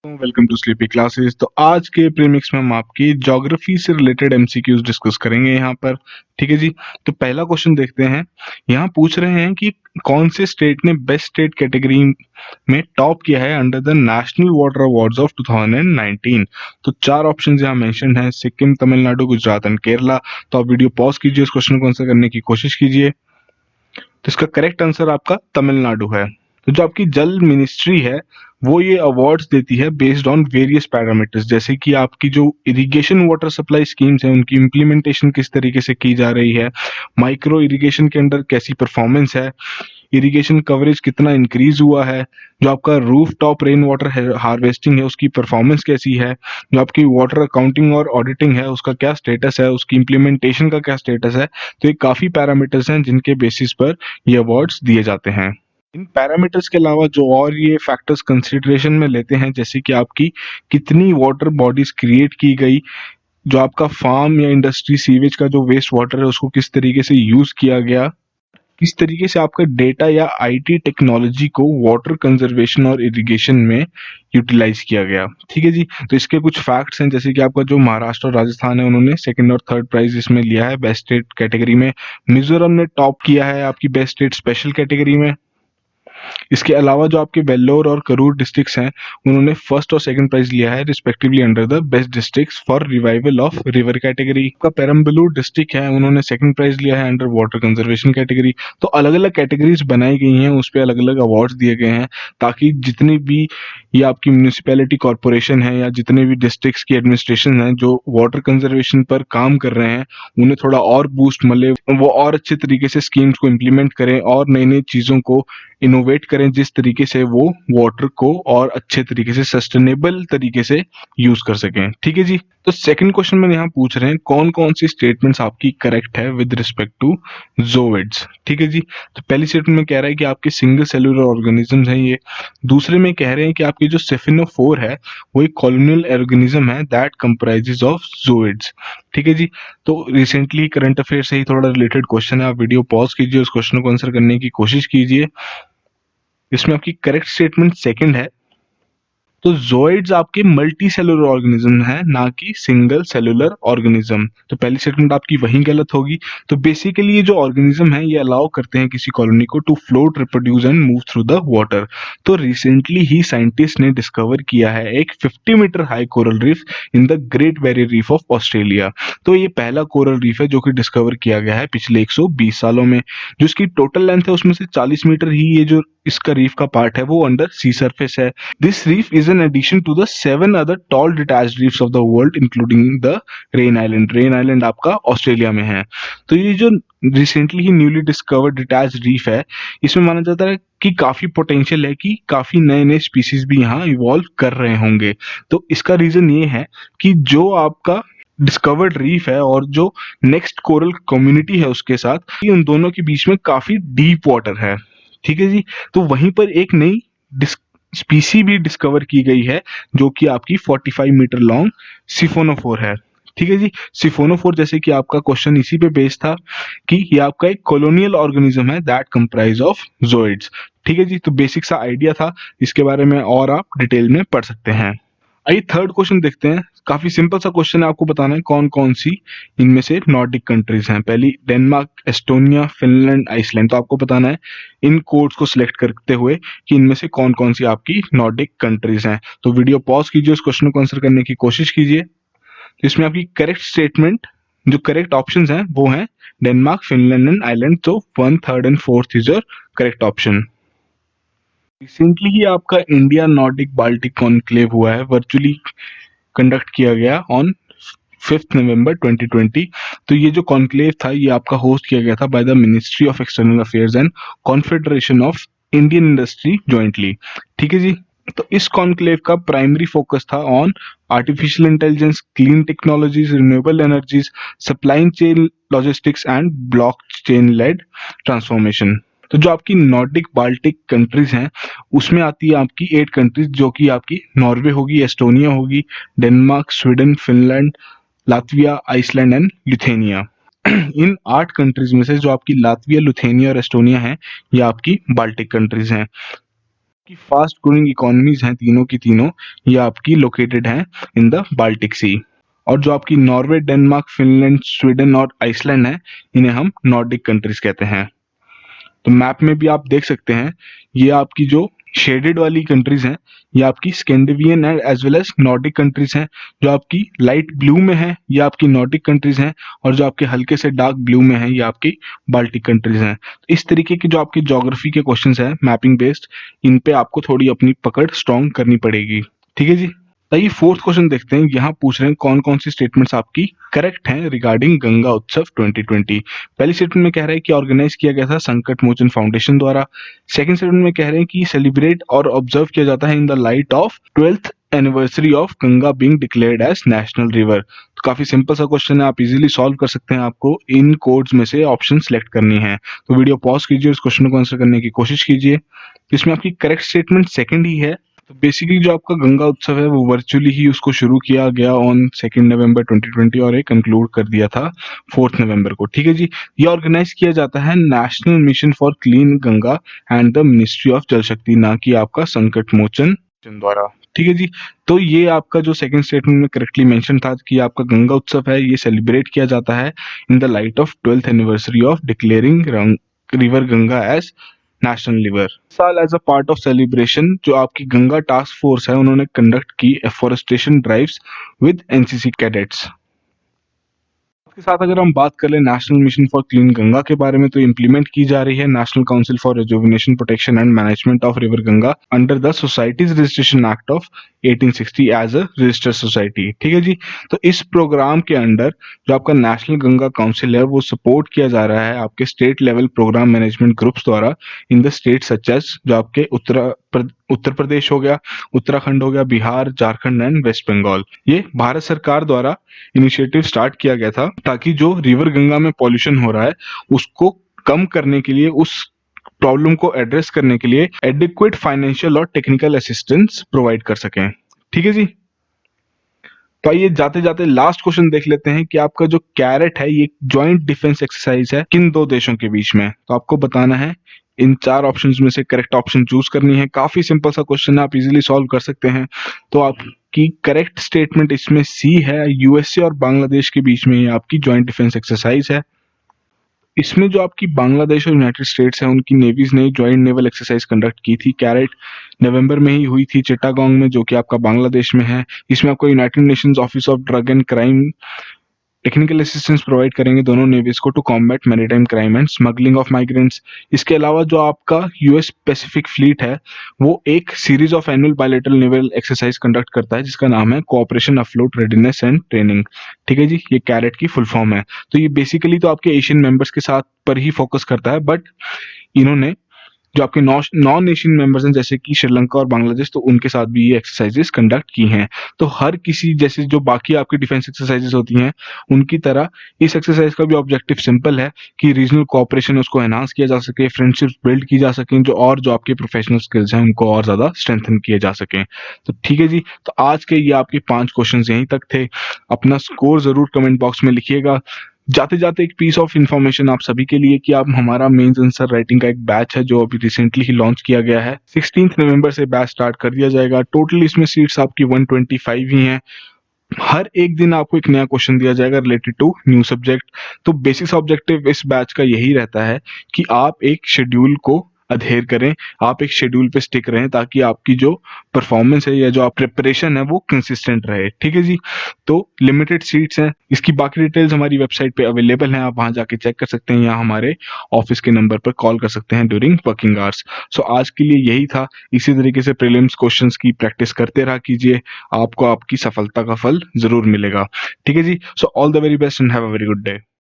Welcome to sleepy classes. तो आज के प्रीमिक्स में हम आपकी ज्योग्राफी से रिलेटेड एमसीक्यूज डिस्कस करेंगे यहाँ पर। ठीक है जी। तो पहला क्वेश्चन देखते हैं। यहाँ पूछ रहे हैं कि कौन से स्टेट ने बेस्ट स्टेट कैटेगरी में टॉप किया है under the national water awards of 2019। तो चार ऑप्शन यहाँ मेंशन है: सिक्किम, तमिलनाडु, गुजरात एंड केरला। तो आप वीडियो पॉज कीजिए, इस क्वेश्चन को आंसर करने की कोशिश कीजिए। तो इसका करेक्ट आंसर आपका तमिलनाडु है। तो जो आपकी जल मिनिस्ट्री है वो ये अवार्ड्स देती है बेस्ड ऑन वेरियस पैरामीटर्स, जैसे कि आपकी जो इरिगेशन वाटर सप्लाई स्कीम्स हैं उनकी इम्प्लीमेंटेशन किस तरीके से की जा रही है, माइक्रो इरिगेशन के अंदर कैसी परफॉर्मेंस है, इरिगेशन कवरेज कितना इंक्रीज हुआ है, जो आपका roof top rain water harvesting है उसकी परफॉर्मेंस कैसी है, जो आपकी वाटर अकाउंटिंग और ऑडिटिंग है उसका क्या स्टेटस है, उसकी इम्प्लीमेंटेशन का क्या स्टेटस है। तो ये काफी पैरामीटर्स हैं जिनके बेसिस पर ये अवार्ड्स दिए जाते हैं। इन पैरामीटर्स के अलावा जो और ये फैक्टर्स कंसिडरेशन में लेते हैं, जैसे कि आपकी कितनी वाटर बॉडीज क्रिएट की गई, जो आपका फार्म या इंडस्ट्री सीवेज का जो वेस्ट वाटर है उसको किस तरीके से यूज किया गया, किस तरीके से आपका डेटा या आईटी टेक्नोलॉजी को वाटर कंजर्वेशन और इरिगेशन में यूटिलाइज किया गया। ठीक है जी। तो इसके कुछ फैक्ट्स हैं, जैसे कि आपका जो महाराष्ट्र और राजस्थान है उन्होंने सेकंड और थर्ड प्राइज इसमें लिया है बेस्ट स्टेट कैटेगरी में। मिजोरम ने टॉप किया है आपकी बेस्ट स्टेट स्पेशल कैटेगरी में। इसके अलावा जो आपके वेल्लोर और करूर डिस्ट्रिक्ट्स हैं उन्होंने फर्स्ट और सेकंड प्राइज लिया है respectively under the best districts for revival of river category. का पेरम्बलूर डिस्ट्रिक्ट है उन्होंने सेकंड प्राइज लिया है अंडर वाटर कंजर्वेशन कैटेगरी। तो अलग अलग कैटेगरीज बनाई गई हैं, उस पर अलग अलग अवार्ड्स दिए गए हैं ताकि जितनी भी ये आपकी म्यूनिसिपैलिटी कॉरपोरेशन है या जितने भी डिस्ट्रिक्ट्स की एडमिनिस्ट्रेशन है जो वाटर कंजर्वेशन पर काम कर रहे हैं उन्हें थोड़ा और बूस्ट मिले, वो और अच्छे तरीके से स्कीम्स को इम्प्लीमेंट करें और नई नई चीजों को इनोवेट करें जिस तरीके से वो वाटर को और अच्छे तरीके से सस्टेनेबल तरीके से यूज कर सकें। ठीक है जी। तो सेकंड क्वेश्चन में यहाँ पूछ रहे हैं कौन कौन सी स्टेटमेंट्स आपकी करेक्ट है विद रिस्पेक्ट टू जोइड्स। ठीक है जी। तो पहली स्टेटमेंट में कह रहा है कि आपके सिंगल सेलुलर ऑर्गेनिज्म हैं ये। दूसरे में कह रहे हैं कि आपकी जो सेफिनोफोर है वो एक कॉलोनियल ऑर्गेनिज्म है दैट कंप्राइजेस ऑफ जोइड्स। ठीक है जी। तो रिसेंटली करंट अफेयर से ही थोड़ा रिलेटेड क्वेश्चन है, आप वीडियो पॉज कीजिए, उस क्वेश्चन को आंसर करने की कोशिश कीजिए। इसमें आपकी करेक्ट स्टेटमेंट सेकंड है। तो जोइड्स आपके मल्टी सेलुलर ऑर्गेनिज्म है, ना कि सिंगल सेलुलर ऑर्गेनिज्म। तो पहली स्टेटमेंट आपकी वहीं गलत होगी। तो बेसिकली ये जो ऑर्गेनिज्म है ये अलाउ करते हैं किसी कॉलोनी को to float, reproduce and move through the water. तो रिसेंटली ही साइंटिस्ट ने डिस्कवर किया है एक 50 metre high coral reef in the Great Barrier Reef of Australia. तो ये पहला कोरल रीफ है जो कि डिस्कवर किया गया है पिछले 120 सालों में। जो इसकी टोटल लेंथ है उसमें से 40 मीटर ही ये जो इसका रीफ का पार्ट है वो अंडर सी सरफेस है। This reef is an addition to the 7 other tall detached reefs of the world, including the Rain Island. Rain Island आपका ऑस्ट्रेलिया में है। तो ये जो रिसेंटली ही न्यूली डिस्कवर्ड डिटैच्ड रीफ है इसमें माना जाता है कि काफी पोटेंशियल है कि काफी नए नए स्पीसीज भी यहाँ इवॉल्व कर रहे होंगे। तो इसका रीजन ये है कि जो आपका डिस्कवर्ड रीफ है और जो नेक्स्ट कोरल कम्युनिटी है उसके साथ, उन दोनों के बीच में काफी डीप वाटर है। ठीक है जी। तो वहीं पर एक नई स्पीसी भी डिस्कवर की गई है जो कि आपकी 45 मीटर लॉन्ग सिफोनोफोर है। ठीक है जी। सिफोनोफोर, जैसे कि आपका क्वेश्चन इसी पे बेस्ड था कि ये आपका एक कॉलोनियल ऑर्गेनिज्म है दैट कंप्राइज ऑफ जोइड्स। ठीक है जी। तो बेसिक सा आइडिया था, इसके बारे में और आप डिटेल में पढ़ सकते हैं। आइए थर्ड क्वेश्चन देखते हैं। काफी सिंपल सा क्वेश्चन है, आपको बताना है कौन कौन सी इनमें से नॉर्डिक कंट्रीज हैं। पहली डेनमार्क, एस्टोनिया, फिनलैंड, आइसलैंड। तो आपको बताना है इन कोड्स को सिलेक्ट करते हुए कि इनमें से कौन कौन सी आपकी नॉर्डिक कंट्रीज हैं। तो वीडियो पॉज कीजिए, उस क्वेश्चन को आंसर करने की कोशिश कीजिए। तो इसमें आपकी करेक्ट स्टेटमेंट, जो करेक्ट ऑप्शन हैं वो हैं डेनमार्क, फिनलैंड एंड आइसलैंड। तो 1, 3 and 4 is your correct option. Recently ही आपका इंडिया नॉर्डिक बाल्टिक कॉन्क्लेव हुआ है, वर्चुअली कंडक्ट किया गया ऑन 5 नवंबर 2020। तो ये जो कॉन्क्लेव था ये आपका होस्ट किया गया था by the ministry of external affairs and confederation of Indian industry jointly. ठीक है जी। तो इस कॉन्क्लेव का प्राइमरी फोकस था on artificial intelligence, clean technologies, renewable energies, supply chain logistics and blockchain led transformation. तो जो आपकी नॉर्डिक बाल्टिक कंट्रीज हैं उसमें आती है आपकी 8 कंट्रीज, जो कि आपकी नॉर्वे होगी, एस्टोनिया होगी, Denmark, Sweden, Finland, Latvia, Iceland and Lithuania. इन 8 कंट्रीज में से जो आपकी लातविया, लिथुआनिया और एस्टोनिया है ये आपकी बाल्टिक कंट्रीज हैं। की फास्ट ग्रोइंग इकोनॉमीज हैं तीनों की तीनों, ये आपकी लोकेटेड हैं इन द बाल्टिक सी। और जो आपकी नॉर्वे, डेनमार्क, फिनलैंड, स्वीडन और आइसलैंड है, इन्हें हम नॉर्डिक कंट्रीज कहते हैं। तो मैप में भी आप देख सकते हैं, ये आपकी जो शेडेड वाली कंट्रीज हैं, ये आपकी Scandinavian and as well as Nordic countries हैं। जो आपकी लाइट ब्लू में है, ये आपकी नॉर्डिक कंट्रीज हैं, और जो आपके हल्के से डार्क ब्लू में है, ये आपकी बाल्टिक कंट्रीज हैं। तो इस तरीके की जो आपकी ज्योग्राफी के क्वेश्चंस हैं मैपिंग बेस्ड, इन पे आपको थोड़ी अपनी पकड़ स्ट्रॉन्ग करनी पड़ेगी। ठीक है जी। आइए फोर्थ क्वेश्चन देखते हैं। यहाँ पूछ रहे हैं कौन कौन सी स्टेटमेंट्स आपकी करेक्ट हैं रिगार्डिंग गंगा उत्सव 2020। पहली स्टेटमेंट में कह रहे हैं कि ऑर्गेनाइज किया गया था संकट मोचन फाउंडेशन द्वारा। सेकंड स्टेटमेंट में कह रहे हैं कि सेलिब्रेट और ऑब्जर्व किया जाता है in the light of 12th anniversary of Ganga being declared as national river. तो काफी सिंपल सा क्वेश्चन है, आप इजीली सॉल्व कर सकते हैं। आपको इन कोड्स में से ऑप्शन सेलेक्ट करनी है। तो वीडियो पॉज कीजिए, इस क्वेश्चन को आंसर करने की कोशिश कीजिए। इसमें आपकी करेक्ट स्टेटमेंट सेकंड ही है। तो बेसिकली जो आपका गंगा उत्सव है वो वर्चुअली ही उसको शुरू किया गया ऑन 2 नवंबर 2020 और ये कंक्लूड कर दिया था 4 नवंबर को। ठीक है जी। ये ऑर्गेनाइज किया जाता है national mission for clean Ganga and the ministry of जल शक्ति, ना कि आपका संकट मोचन द्वारा। ठीक है जी। तो ये आपका जो सेकंड स्टेटमेंट में करेक्टली मेंशन था कि आपका गंगा उत्सव है, ये सेलिब्रेट किया जाता है in the light of 12th anniversary of declaring river Ganga as national river. साल as a part of celebration जो आपकी गंगा टास्क फोर्स है, उन्होंने कंडक्ट की afforestation drives with NCC cadets. इसके साथ अगर हम बात कर ले national mission for clean Ganga के बारे में, तो इम्प्लीमेंट की जा रही है national council for rejuvenation, protection and management of river Ganga under the societies registration act of 1860 as a registered society. ठीक है जी। तो इस प्रोग्राम के अंडर जो आपका नेशनल गंगा काउंसिल है वो सपोर्ट किया जा रहा है आपके state level programme management groups द्वारा in the state such as जो आपके उत्तर प्रदेश हो गया, उत्तराखंड हो गया, बिहार, झारखंड एंड वेस्ट बंगाल। ये भारत सरकार द्वारा इनिशिएटिव स्टार्ट किया गया था ताकि जो रिवर गंगा में पॉल्यूशन हो रहा है उसको कम करने के लिए, उस प्रॉब्लम को एड्रेस करने के लिए एडिक्वेट फाइनेंशियल और टेक्निकल असिस्टेंस प्रोवाइड कर सकें। ठीक है जी। तो आइए जाते जाते लास्ट क्वेश्चन देख लेते हैं कि आपका जो कैरेट है ये ज्वाइंट डिफेंस एक्सरसाइज है किन दो देशों के बीच में। तो आपको बताना है, इन चार ऑप्शंस में से करेक्ट ऑप्शन चूज करनी है। काफी सिंपल सा क्वेश्चन है, आप इजीली सॉल्व कर सकते हैं। तो आपकी करेक्ट स्टेटमेंट इसमें सी है, यूएसए और बांग्लादेश के बीच में ये आपकी ज्वाइंट डिफेंस एक्सरसाइज है। इसमें जो आपकी बांग्लादेश और यूनाइटेड स्टेट्स हैं उनकी नेवीज ने ज्वाइंट नेवल एक्सरसाइज कंडक्ट की थी। कैरेट नवंबर में ही हुई थी चिटागोंग में, जो कि आपका बांग्लादेश में है। इसमें आपको United Nations Office of Drug and Crime technical assistance provide करेंगे दोनों नेवीज को to combat maritime crime and smuggling of migrants. इसके अलावा जो आपका यूएस पैसिफिक फ्लीट है वो एक series of annual bilateral naval exercise conduct करता है जिसका नाम है cooperation afloat readiness and training. ठीक है जी। ये कैरेट की फुल फॉर्म है। तो ये बेसिकली तो आपके एशियन मेंबर्स के साथ पर ही फोकस करता है, बट इन्होंने जो आपके नॉन एशियन मेंबर्स हैं जैसे कि श्रीलंका और बांग्लादेश, तो उनके साथ भी ये एक्सरसाइजेस कंडक्ट की हैं। तो हर किसी जैसे जो बाकी आपकी डिफेंस एक्सरसाइजेस होती हैं उनकी तरह इस एक्सरसाइज का भी ऑब्जेक्टिव सिंपल है कि रीजनल कोऑपरेशन उसको एनहांस किया जा सके, फ्रेंडशिप्स बिल्ड की जा सके, जो आपके प्रोफेशनल स्किल्स हैं उनको और ज्यादा स्ट्रेंथन किए जा सके। तो ठीक है जी। तो आज के ये आपके 5 क्वेश्चन यहीं तक थे। अपना स्कोर जरूर कमेंट बॉक्स में लिखिएगा। जाते जाते एक पीस ऑफ इंफॉर्मेशन आप सभी के लिए कि आप हमारा मेंस आंसर राइटिंग का एक बैच है जो अभी रिसेंटली ही लॉन्च किया गया है। 16 नवंबर से बैच स्टार्ट कर दिया जाएगा। टोटल इसमें सीट्स आपकी 125 ही हैं। हर एक दिन आपको एक नया क्वेश्चन दिया जाएगा रिलेटेड टू न्यू सब्जेक्ट। तो बेसिक ऑब्जेक्टिव इस बैच का यही रहता है कि आप एक शेड्यूल को अधेर करें, आप एक शेड्यूल पे स्टिक रहें ताकि आपकी जो परफॉर्मेंस है या जो आप प्रिपरेशन है वो कंसिस्टेंट रहे। ठीक है जी। तो लिमिटेड सीट्स हैं। इसकी बाकी डिटेल्स हमारी वेबसाइट पे अवेलेबल हैं, आप वहां जाके चेक कर सकते हैं या हमारे ऑफिस के नंबर पर कॉल कर सकते हैं ड्यूरिंग वर्किंग आवर्स। सो आज के लिए यही था। इसी तरीके से प्रीलिम्स क्वेश्चंस की प्रैक्टिस करते रहा कीजिए, आपको आपकी सफलता का फल जरूर मिलेगा। ठीक है जी। So all the very best and have a very good day.